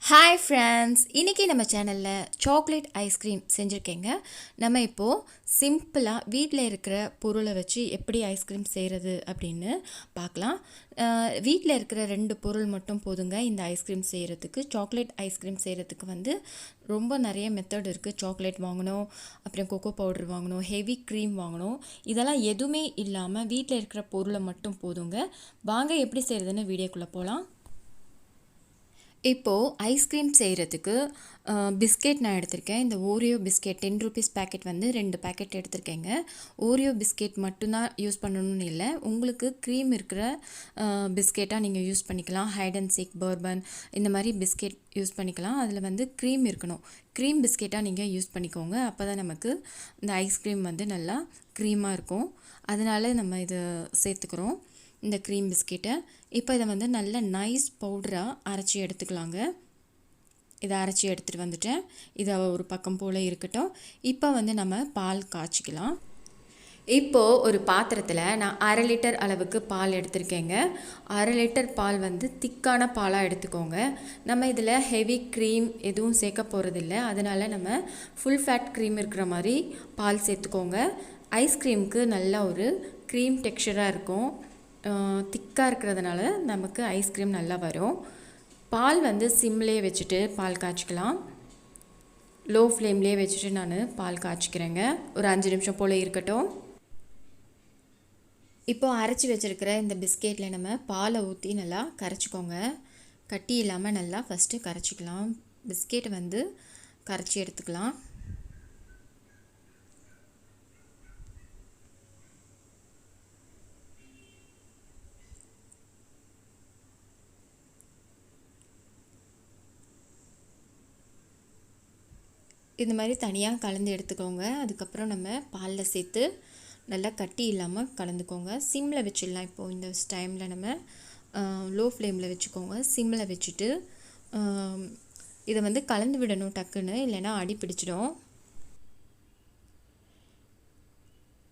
Hi friends, இன்றைக்கி நம்ம சேனலில் சாக்லேட் ஐஸ்கிரீம் செஞ்சுருக்கேங்க. நம்ம இப்போது சிம்பிளாக வீட்டில் இருக்கிற பொருளை வச்சு எப்படி ஐஸ்கிரீம் செய்கிறது அப்படின்னு பார்க்கலாம். வீட்டில் இருக்கிற 2 பொருள் மட்டும் போதுங்க இந்த ஐஸ்கிரீம் செய்கிறதுக்கு. சாக்லேட் ஐஸ்கிரீம் செய்கிறதுக்கு ரொம்ப நிறைய மெத்தட் இருக்குது. சாக்லேட் வாங்கணும், அப்புறம் கொக்கோ பவுடர் வாங்கணும், ஹெவி க்ரீம் வாங்கணும். இதெல்லாம் எதுவுமே இல்லாமல் வீட்டில் இருக்கிற பொருளை மட்டும் போதுங்க. வாங்க எப்படி செய்கிறதுன்னு வீடியோக்குள்ளே போகலாம். இப்போது ஐஸ்கிரீம் செய்கிறதுக்கு பிஸ்கெட் நான் எடுத்திருக்கேன். இந்த Oreo biscuit 10 rupees packet 2 packet எடுத்திருக்கேங்க. ஓரியோ பிஸ்கெட் மட்டும்தான் யூஸ் பண்ணணும்னு இல்லை, உங்களுக்கு க்ரீம் இருக்கிற பிஸ்கெட்டாக நீங்கள் யூஸ் பண்ணிக்கலாம். ஹைட் அண்ட் சீக், பர்பன் இந்த மாதிரி பிஸ்கெட் யூஸ் பண்ணிக்கலாம். அதில் க்ரீம் இருக்கணும். க்ரீம் பிஸ்கெட்டாக நீங்கள் யூஸ் பண்ணிக்கோங்க. அப்போ தான் நமக்கு இந்த ஐஸ்கிரீம் நல்லா க்ரீமாக இருக்கும். அதனால் நம்ம இதை சேர்த்துக்கிறோம், இந்த க்ரீம் பிஸ்கெட்டை. இப்போ இதை நல்ல நைஸ் பவுடராக அரைச்சி எடுத்துக்கலாங்க. இதை அரைச்சி எடுத்துகிட்டு வந்துட்டேன். இதை ஒரு பக்கம் போல் இருக்கட்டும். இப்போ நம்ம பால் காய்ச்சிக்கலாம். இப்போது ஒரு பாத்திரத்தில் நான் 1/2 லிட்டர் அளவுக்கு பால் எடுத்திருக்கேங்க. 1/2 லிட்டர் பால் திக்கான பாலாக எடுத்துக்கோங்க. நம்ம இதில் ஹெவி க்ரீம் எதுவும் சேர்க்க போகிறதில்ல, அதனால் நம்ம ஃபுல் ஃபேட் க்ரீம் இருக்கிற மாதிரி பால் சேர்த்துக்கோங்க. ஐஸ்கிரீமுக்கு நல்லா ஒரு க்ரீம் டெக்ஸ்சராக இருக்கும். திக்காக இருக்கிறதுனால நமக்கு ஐஸ்கிரீம் நல்லா வரும். பால் சிம்லேயே வச்சுட்டு பால் காய்ச்சிக்கலாம். லோ ஃப்ளேம்லேயே வச்சுட்டு நான் பால் காய்ச்சிக்கிறேங்க. ஒரு 5 நிமிஷம் போல் இருக்கட்டும். இப்போது அரைச்சி வச்சுருக்கிற இந்த பிஸ்கெட்டில் நம்ம பாலை ஊற்றி நல்லா கரைச்சிக்கோங்க. கட்டி இல்லாமல் நல்லா ஃபஸ்ட்டு கரைச்சிக்கலாம். பிஸ்கெட்டை கரைச்சி எடுத்துக்கலாம். இந்த மாதிரி தனியாக கலந்து எடுத்துக்கோங்க. அதுக்கப்புறம் நம்ம பாலில் சேர்த்து நல்லா கட்டி இல்லாமல் கலந்துக்கோங்க. சிம்மில் வச்சிடலாம். இப்போது இந்த டைமில் நம்ம லோ ஃப்ளேமில் வச்சுக்கோங்க. சிம்மில் வச்சுட்டு இதை கலந்து விடணும் டக்குன்னு, இல்லைன்னா அடி பிடிச்சிடும்.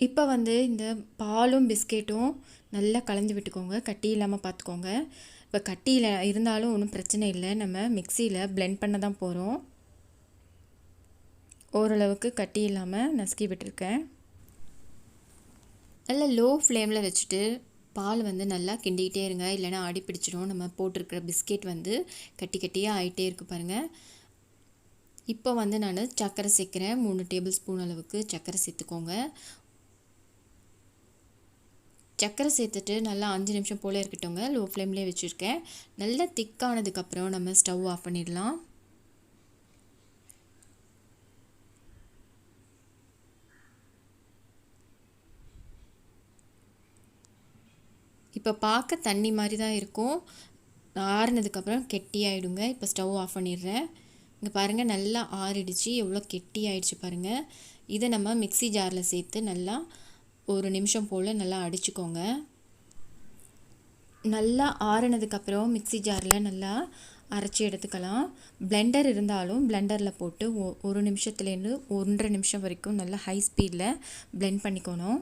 இப்போ இந்த பாலும் பிஸ்கெட்டும் நல்லா கலந்து விட்டுக்கோங்க. கட்டி இல்லாமல் பார்த்துக்கோங்க. இப்போ கட்டியில் இருந்தாலும் ஒன்றும் பிரச்சனை இல்லை, நம்ம மிக்சியில் பிளெண்ட் பண்ண தான் போகிறோம். ஓரளவுக்கு கட்டி இல்லாமல் நசுக்கி விட்டுருக்கேன். நல்லா லோ ஃப்ளேமில் வச்சுட்டு பால் நல்லா கிண்டிக்கிட்டே இருங்க, இல்லைனா அடி பிடிச்சிடும். நம்ம போட்டிருக்கிற பிஸ்கெட் கட்டி கட்டியாக ஆகிட்டே இருக்குது பாருங்கள். இப்போ நான் சர்க்கரை சேர்க்குறேன். 3 டேபிள் ஸ்பூன் அளவுக்கு சர்க்கரை சேர்த்துக்கோங்க. சர்க்கரை சேர்த்துட்டு நல்லா 5 நிமிஷம் போல் இருக்கட்டும்ங்க. லோ ஃப்ளேம்லேயே வச்சுருக்கேன். நல்லா திக்கானதுக்கப்புறம் நம்ம ஸ்டவ் ஆஃப் பண்ணிடலாம். இப்போ பார்க்க தண்ணி மாதிரி தான் இருக்கும், ஆறுனதுக்கப்புறம் கெட்டியாகிடுங்க. இப்போ ஸ்டவ் ஆஃப் பண்ணிடுறேன். இங்கே பாருங்கள், நல்லா ஆறிடுச்சு. எவ்வளோ கெட்டி ஆகிடுச்சு பாருங்கள். இதை நம்ம மிக்சி ஜாரில் சேர்த்து நல்லா 1 நிமிஷம் போல் நல்லா அடிச்சுக்கோங்க. நல்லா ஆறுனதுக்கப்புறம் மிக்சி ஜாரில் நல்லா அரைச்சி எடுத்துக்கலாம். பிளெண்டர் இருந்தாலும் பிளெண்டரில் போட்டு 1 நிமிஷத்துலேருந்து 1.5 நிமிஷம் வரைக்கும் நல்லா ஹை ஸ்பீடில் பிளெண்ட் பண்ணிக்கணும்.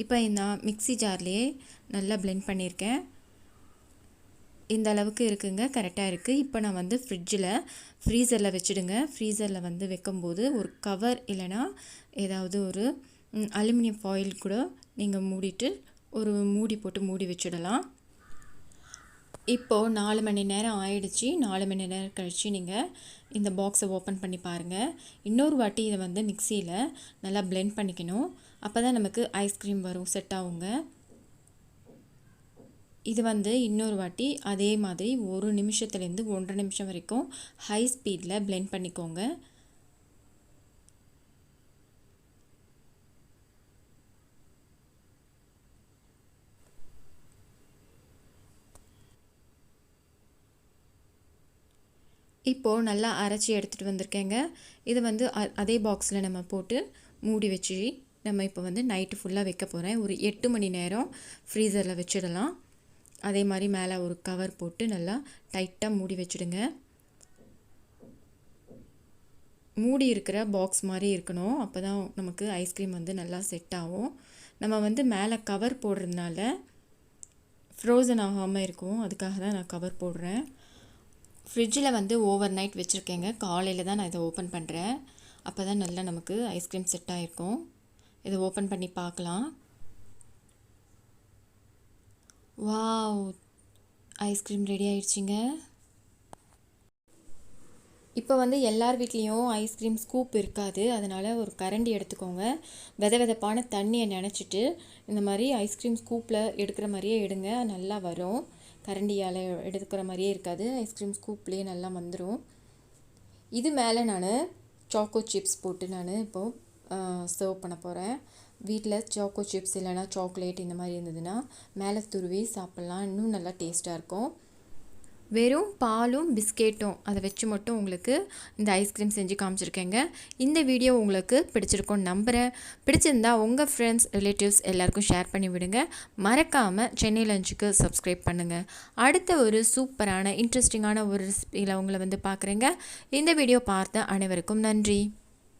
இப்போ நான் மிக்சி ஜார்லேயே நல்லா பிளெண்ட் பண்ணியிருக்கேன். இந்த அளவுக்கு இருக்குங்க, கரெக்டாக இருக்குது. இப்போ நான் ஃப்ரீசரில் வச்சுடுங்க. ஃப்ரீசரில் வைக்கும்போது ஒரு கவர் இல்லைனா ஏதாவது ஒரு அலுமினியம் ஃபாயில் கூட நீங்கள் மூடிட்டு ஒரு மூடி போட்டு மூடி வச்சிடலாம். இப்போது 4 மணி நேரம் ஆயிடுச்சு. 4 மணி நேரம் கழித்து நீங்கள் இந்த பாக்ஸை ஓப்பன் பண்ணி பாருங்கள். இன்னொரு வாட்டி இதை மிக்சியில் நல்லா பிளெண்ட் பண்ணிக்கணும். அப்போ தான் நமக்கு ஐஸ்கிரீம் வரும், செட் ஆகுங்க. இது இன்னொரு வாட்டி அதே மாதிரி 1 நிமிஷத்துலேருந்து 1.5 நிமிஷம் வரைக்கும் ஹை ஸ்பீடில் பிளெண்ட் பண்ணிக்கோங்க. இப்போது நல்லா அரைச்சி எடுத்துகிட்டு வந்திருக்கேங்க. இது அதே பாக்ஸில் நம்ம போட்டு மூடி வச்சு நம்ம இப்போ நைட்டு ஃபுல்லாக வைக்க போகிறேன். ஒரு 8 மணி நேரம் ஃப்ரீசரில் வச்சிடலாம். அதே மாதிரி மேலே ஒரு கவர் போட்டு நல்லா டைட்டாக மூடி வச்சுடுங்க. மூடி இருக்கிற பாக்ஸ் மாதிரி இருக்கணும், அப்போ தான் நமக்கு ஐஸ்கிரீம் நல்லா செட் ஆகும். நம்ம மேலே கவர் போடுறதுனால ஃப்ரோசன் ஆகாமல் இருக்கும், அதுக்காக தான் நான் கவர் போடுறேன். ஃப்ரிட்ஜில் வந்து ஓவர் நைட் வச்சுருக்கேங்க. காலையில் தான் நான் இதை ஓப்பன் பண்ணுறேன். அப்போ தான் நல்லா நமக்கு ஐஸ்கிரீம் செட் ஆகிருக்கும். இதை ஓப்பன் பண்ணி பார்க்கலாம். வாவ், ஐஸ்கிரீம் ரெடி ஆயிடுச்சிங்க. இப்போ வந்து எல்லார் வீட்லேயும் ஐஸ்கிரீம் ஸ்கூப் இருக்காது. அதனால் ஒரு கரண்டி எடுத்துக்கோங்க. வெதப்பான தண்ணியை நினச்சிட்டு இந்த மாதிரி ஐஸ்கிரீம் ஸ்கூப்பில் எடுக்கிற மாதிரியே எடுங்க. நல்லா வரும். கரண்டியால் எடுக்கிற மாதிரியே இருக்காது. ஐஸ்கிரீம் ஸ்கூப்லேயே நல்லா வந்துடும். இது மேலே நான் சாக்கோ சிப்ஸ் போட்டு நான் இப்போது சர்வ் பண்ண போகிறேன். வீட்டில் சாக்கோ சிப்ஸ் இல்லைனா சாக்லேட் இந்த மாதிரி இருந்ததுன்னா மேலே துருவி சாப்பிட்லாம். இன்னும் நல்லா டேஸ்ட்டாக இருக்கும். வெறும் பாலும் பிஸ்கெட்டும் அதை வச்சு மட்டும் உங்களுக்கு இந்த ஐஸ்கிரீம் செஞ்சு காமிச்சிருக்கேங்க. இந்த வீடியோ உங்களுக்கு பிடிச்சிருக்கும்னு நம்புகிறேன். பிடிச்சிருந்தா உங்கள் ஃப்ரெண்ட்ஸ் ரிலேட்டிவ்ஸ் எல்லாருக்கும் ஷேர் பண்ணி விடுங்க. மறக்காமல் சென்னை லஞ்சுக்கு சப்ஸ்கிரைப் பண்ணுங்கள். அடுத்த ஒரு சூப்பரான இன்ட்ரெஸ்டிங்கான ஒரு ரெசிபியில் உங்களை வந்து பார்க்குறேங்க. இந்த வீடியோ பார்த்த அனைவருக்கும் நன்றி.